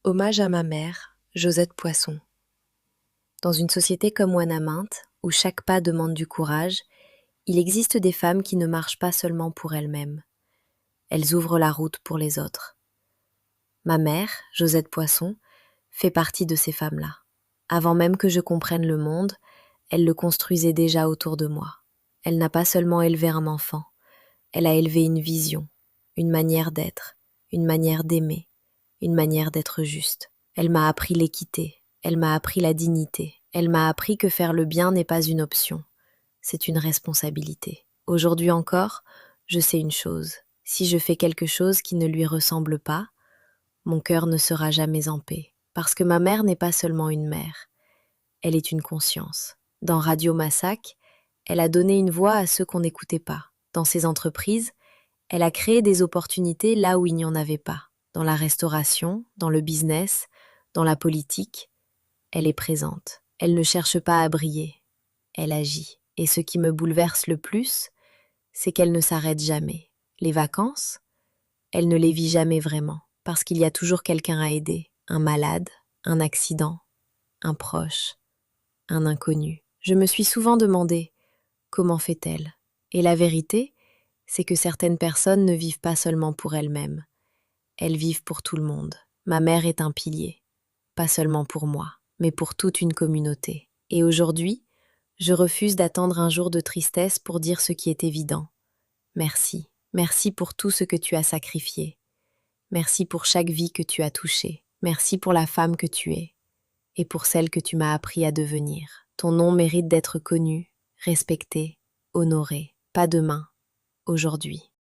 Hommage à ma mère, Josette Poisson. Dans une société comme Wanamint, où chaque pas demande du courage, il existe des femmes qui ne marchent pas seulement pour elles-mêmes. Elles ouvrent la route pour les autres. Ma mère, Josette Poisson, fait partie de ces femmes-là. Avant même que je comprenne le monde, elle le construisait déjà autour de moi. Elle n'a pas seulement élevé un enfant, elle a élevé une vision, une manière d'être, une manière d'aimer, une manière d'être juste. Elle m'a appris l'équité, elle m'a appris la dignité, elle m'a appris que faire le bien n'est pas une option, c'est une responsabilité. Aujourd'hui encore, je sais une chose, si je fais quelque chose qui ne lui ressemble pas, mon cœur ne sera jamais en paix, parce que ma mère n'est pas seulement une mère, elle est une conscience. Dans Radio Massac, elle a donné une voix à ceux qu'on n'écoutait pas. Dans ses entreprises, elle a créé des opportunités là où il n'y en avait pas. Dans la restauration, dans le business, dans la politique, elle est présente. Elle ne cherche pas à briller, elle agit. Et ce qui me bouleverse le plus, c'est qu'elle ne s'arrête jamais. Les vacances, elle ne les vit jamais vraiment, parce qu'il y a toujours quelqu'un à aider. Un malade, un accident, un proche, un inconnu. Je me suis souvent demandé, comment fait-elle? Et la vérité, c'est que certaines personnes ne vivent pas seulement pour elles-mêmes. Elles vivent pour tout le monde. Ma mère est un pilier, pas seulement pour moi, mais pour toute une communauté. Et aujourd'hui, je refuse d'attendre un jour de tristesse pour dire ce qui est évident. Merci. Merci pour tout ce que tu as sacrifié. Merci pour chaque vie que tu as touchée. Merci pour la femme que tu es et pour celle que tu m'as appris à devenir. Ton nom mérite d'être connu, respecté, honoré. Pas demain, aujourd'hui.